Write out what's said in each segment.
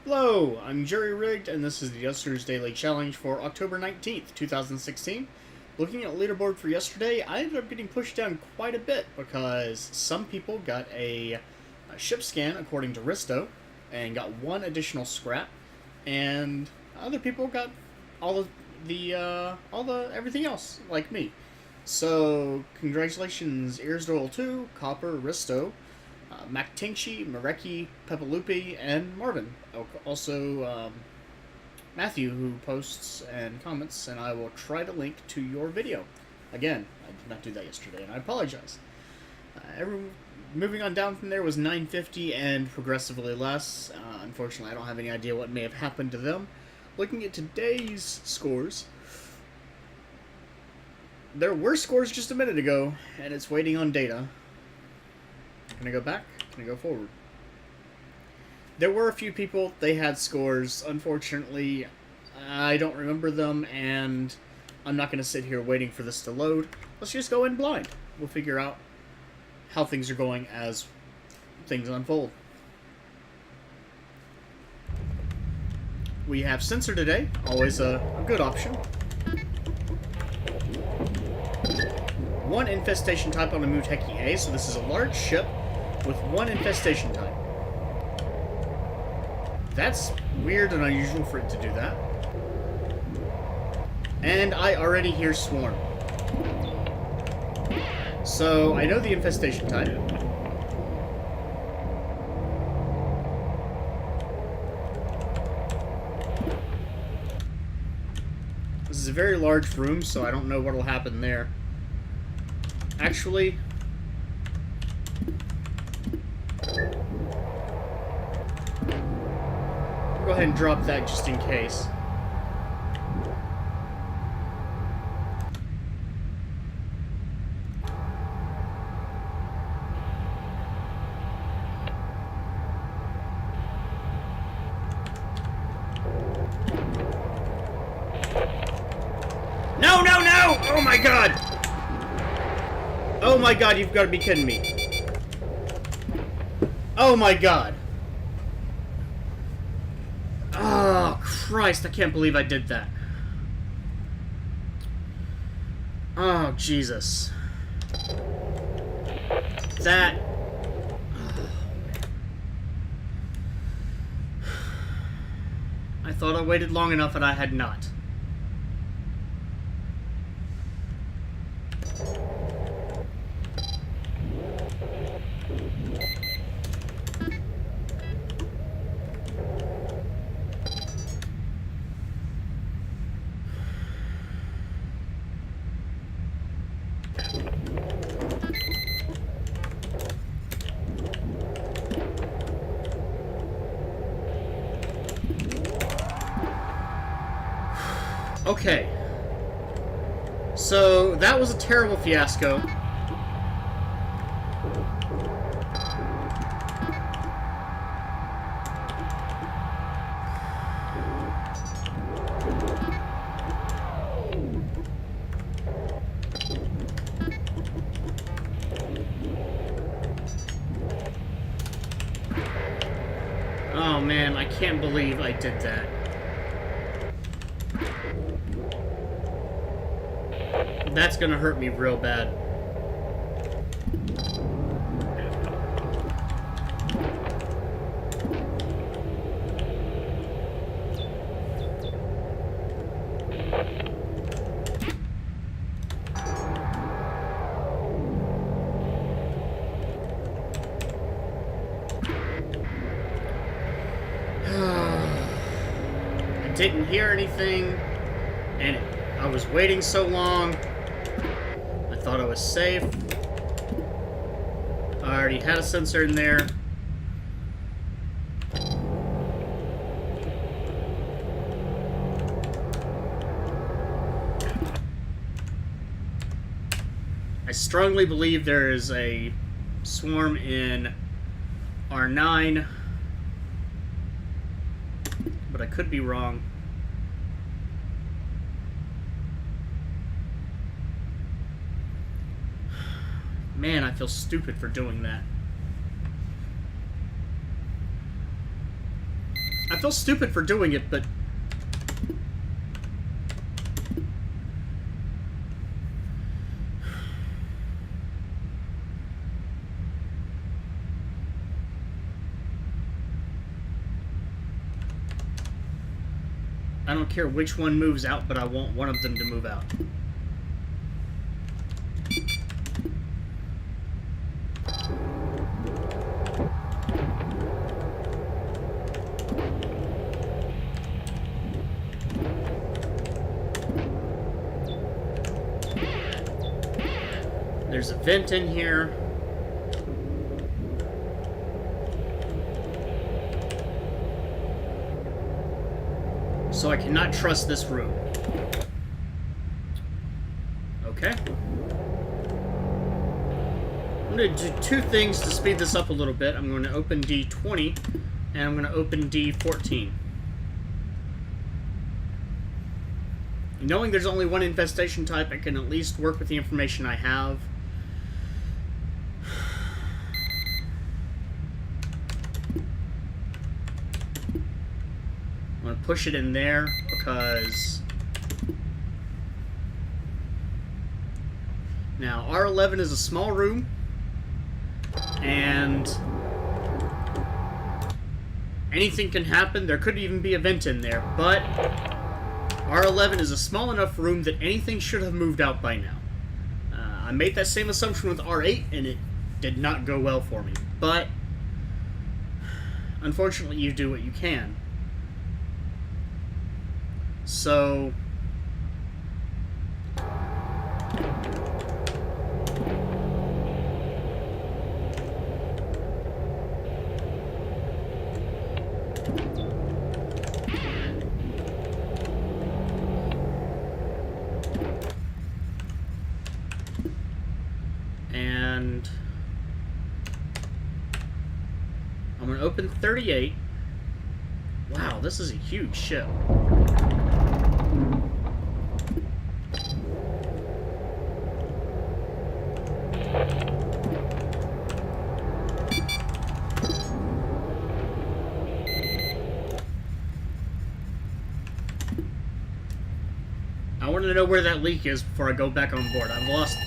Hello, I'm Jerry Rigged, and this is the Duskers Daily Challenge for October 19th, 2016. Looking at leaderboard for yesterday, I ended up getting pushed down quite a bit because some people got a ship scan according to Risto and got one additional scrap, and other people got all the everything else like me. So congratulations, Earsdoyle 2, Copper, Risto, Mactingshi, Mareki, Pepalupi, and Marvin. Also, Matthew, who posts and comments, and I will try to link to your video. Again, I did not do that yesterday, and I apologize. Moving on down from there was 950 and progressively less. Unfortunately, I don't have any idea what may have happened to them. Looking at today's scores, there were scores just a minute ago, and it's waiting on data. Can I go back? Can I go forward? There were a few people, they had scores. Unfortunately, I don't remember them, and I'm not going to sit here waiting for this to load. Let's just go in blind. We'll figure out how things are going as things unfold. We have Sensor today, always a good option. One infestation type on a Muteki A, so this is a large ship with one infestation type. That's weird and unusual for it to do that. And I already hear Swarm. So I know the infestation type. This is a very large room, so I don't know what will happen there. Actually, I'll go ahead and drop that just in case. No, no, no! Oh my god! Oh my god, you've got to be kidding me. Oh my god. Oh, Christ, I can't believe I did that. Oh, Jesus. That... I thought I waited long enough and I had not. Okay. So, that was a terrible fiasco. Oh man, I can't believe I did that. That's gonna hurt me real bad. I didn't hear anything, and I was waiting so long. I thought I was safe. I already had a sensor in there. I strongly believe there is a swarm in R9, but I could be wrong. Man, I feel stupid for doing that. I feel stupid for doing it, but... I don't care which one moves out, but I want one of them to move out. There's a vent in here. So I cannot trust this room. Okay. I'm going to do two things to speed this up a little bit. I'm going to open D20, and I'm going to open D14. Knowing there's only one infestation type, I can at least work with the information I have. I'm going to push it in there because... Now, R11 is a small room, and anything can happen. There could even be a vent in there, but R11 is a small enough room that anything should have moved out by now. I made that same assumption with R8, and it did not go well for me. But, unfortunately, you do what you can. So... And I'm going to open 38. Wow, this is a huge ship. I wanted to know where that leak is before I go back on board. I've lost it.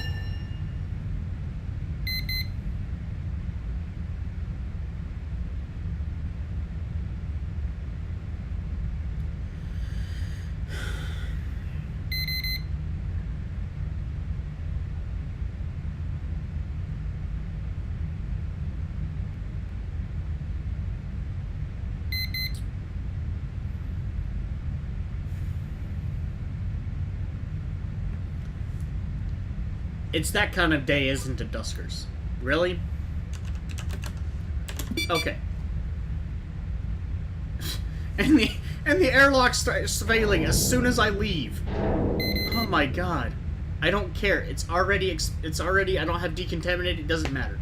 It's that kind of day, isn't it, Duskers? Really? Okay. And the airlock starts failing as soon as I leave. Oh my god. I don't care. It's already I don't have decontaminated, it doesn't matter.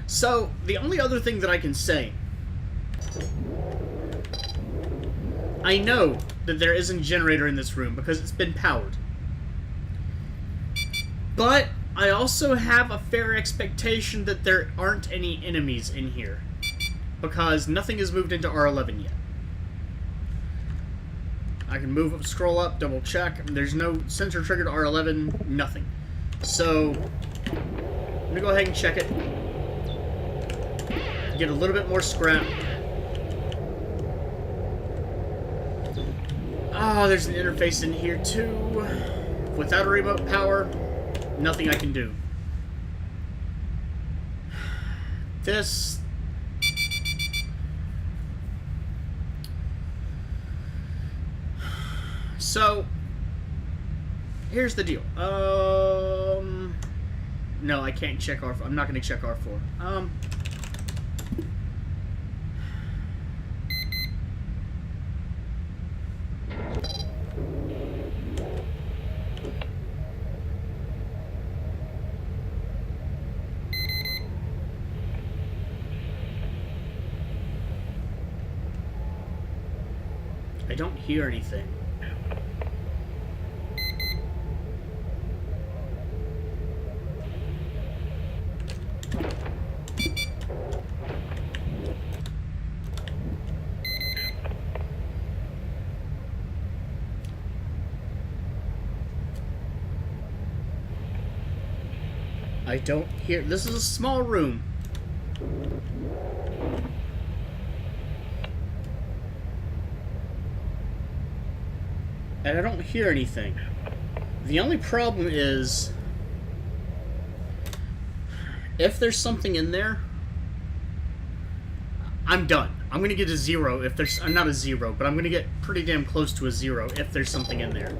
So, the only other thing that I can say, I know that there isn't a generator in this room because it's been powered. But I also have a fair expectation that there aren't any enemies in here, because nothing has moved into R11 yet. I can move up, scroll up, double check. There's no sensor triggered R11, nothing. So, I'm gonna go ahead and check it. Get a little bit more scrap. Oh, there's an interface in here too. Without a remote power, nothing I can do. This... So, here's the deal. No, I can't check R4. I'm not going to check R4. I don't hear anything. I don't hear... This is a small room. And I don't hear anything. The only problem is... if there's something in there, I'm done. I'm gonna get a 0 if there's... not a 0, but I'm gonna get pretty damn close to a 0 if there's something in there.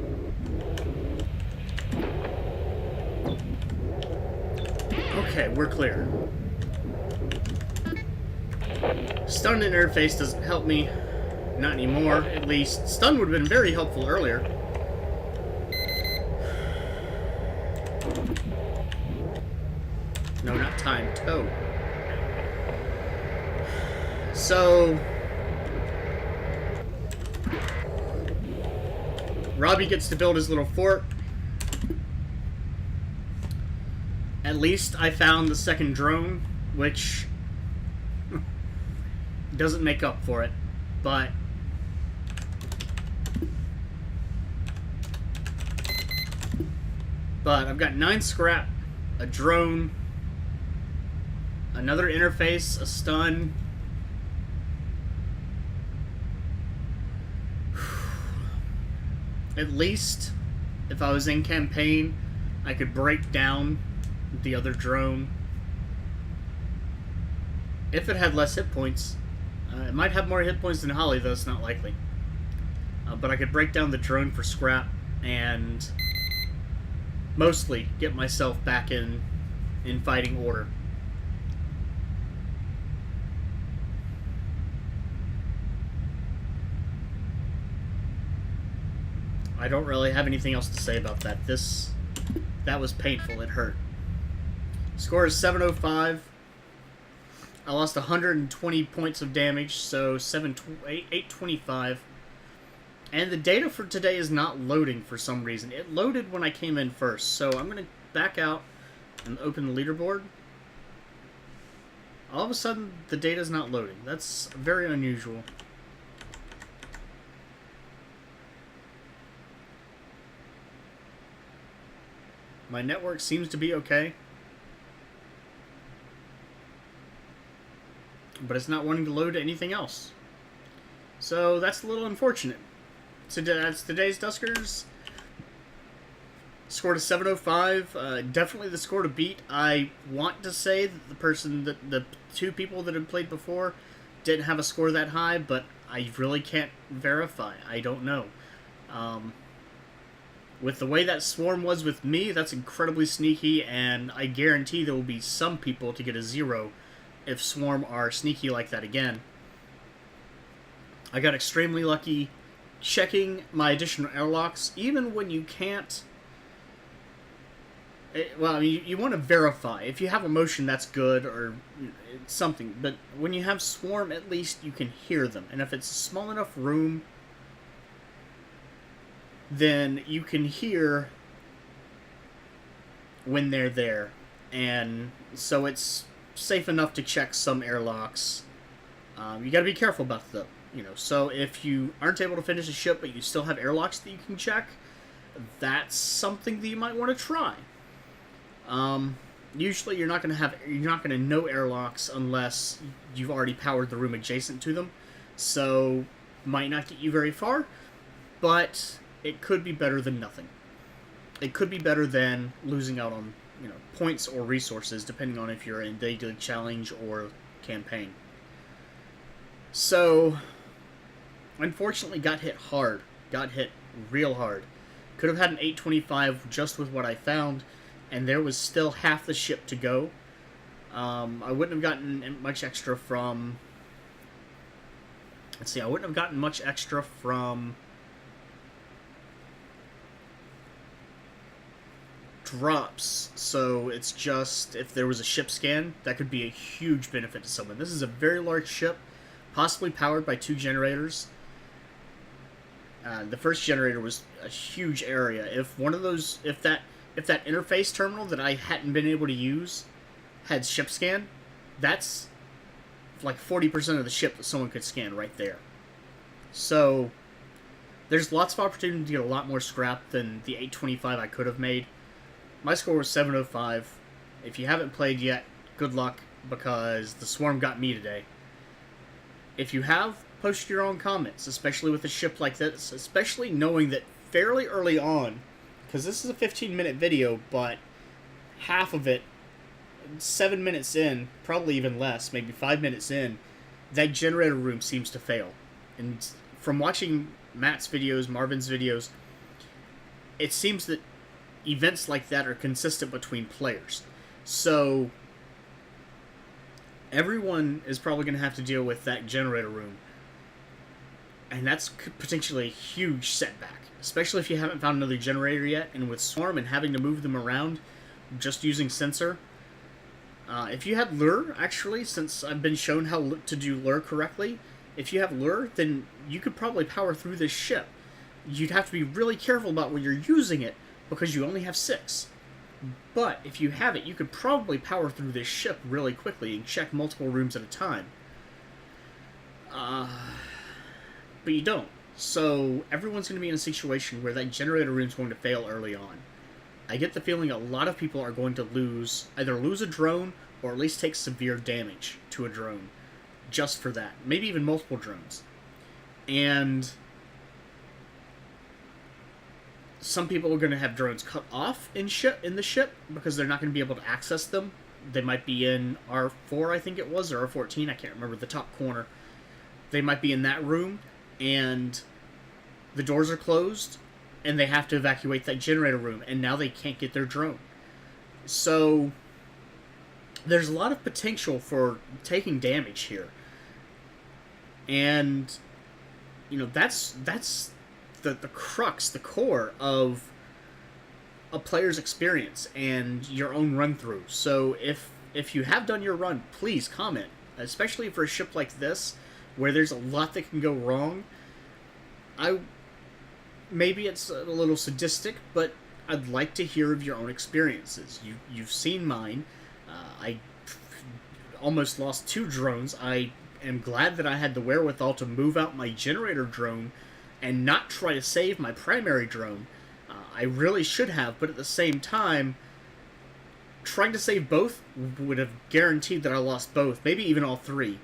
Okay, we're clear. Stun interface doesn't help me. Not anymore, at least. Stun would have been very helpful earlier. No, not time. Toe. So... Robbie gets to build his little fort. At least I found the second drone, which doesn't make up for it, but I've got 9 scrap, a drone, another interface, a stun. At least, if I was in campaign, I could break down the other drone. If it had less hit points. It might have more hit points than Holly, though it's not likely. But I could break down the drone for scrap and mostly get myself back in fighting order. I don't really have anything else to say about that. That was painful. It hurt. Score is 705. I lost 120 points of damage, so 825. And the data for today is not loading for some reason. It loaded when I came in first, so I'm going to back out and open the leaderboard. All of a sudden, the data's not loading. That's very unusual. My network seems to be okay. But it's not wanting to load anything else. So that's a little unfortunate. So that's today's Duskers. Score to 705. Definitely the score to beat. I want to say that the 2 people that had played before didn't have a score that high, but I really can't verify. I don't know. With the way that Swarm was with me, that's incredibly sneaky, and I guarantee there will be some people to get a 0 if Swarm are sneaky like that again. I got extremely lucky checking my additional airlocks, even when you can't... well, I mean, you want to verify. If you have a motion, that's good, or something. But when you have Swarm, at least you can hear them. And if it's a small enough room, then you can hear when they're there. And so it's safe enough to check some airlocks. You gotta be careful about them, so if you aren't able to finish a ship but you still have airlocks that you can check, that's something that you might want to try. Usually you're not gonna know airlocks unless you've already powered the room adjacent to them, so might not get you very far, but it could be better than nothing. It could be better than losing out on points or resources, depending on if you're in daily challenge or campaign. So, unfortunately, got hit hard. Got hit real hard. Could have had an 825 just with what I found, and there was still half the ship to go. I wouldn't have gotten much extra from... Let's see, I wouldn't have gotten much extra from... drops, so it's just if there was a ship scan, that could be a huge benefit to someone. This is a very large ship, possibly powered by 2 generators. The first generator was a huge area. If one of those, if that interface terminal that I hadn't been able to use had ship scan, that's like 40% of the ship that someone could scan right there. So there's lots of opportunity to get a lot more scrap than the 825 I could have made. My score was 705. If you haven't played yet, good luck, because the swarm got me today. If you have, post your own comments, especially with a ship like this, especially knowing that fairly early on, because this is a 15-minute video, but half of it, 7 minutes in, probably even less, maybe 5 minutes in, that generator room seems to fail. And from watching Matt's videos, Marvin's videos, it seems that events like that are consistent between players. So everyone is probably going to have to deal with that generator room. And that's potentially a huge setback, especially if you haven't found another generator yet. And with Swarm and having to move them around just using sensor. If you have lure, actually, since I've been shown how to do lure correctly, if you have lure, then you could probably power through this ship. You'd have to be really careful about where you're using it, because you only have 6. But if you have it, you could probably power through this ship really quickly and check multiple rooms at a time. But you don't. So everyone's going to be in a situation where that generator room is going to fail early on. I get the feeling a lot of people are going to either lose a drone or at least take severe damage to a drone just for that. Maybe even multiple drones. And some people are going to have drones cut off in the ship because they're not going to be able to access them. They might be in R4, I think it was, or R14, I can't remember, the top corner. They might be in that room, and the doors are closed, and they have to evacuate that generator room, and now they can't get their drone. So there's a lot of potential for taking damage here. And, you know, that's the crux, the core of a player's experience and your own run-through. So if you have done your run, please comment, especially for a ship like this, where there's a lot that can go wrong. Maybe it's a little sadistic, but I'd like to hear of your own experiences. You've seen mine. I almost lost 2 drones. I am glad that I had the wherewithal to move out my generator drone and not try to save my primary drone. I really should have, but at the same time, trying to save both would have guaranteed that I lost both, maybe even all 3.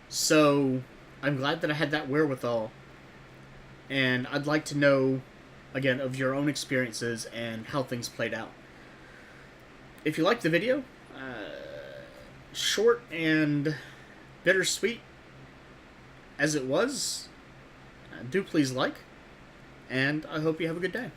So I'm glad that I had that wherewithal. And I'd like to know, again, of your own experiences and how things played out. If you liked the video, short and bittersweet as it was, do please like, and I hope you have a good day.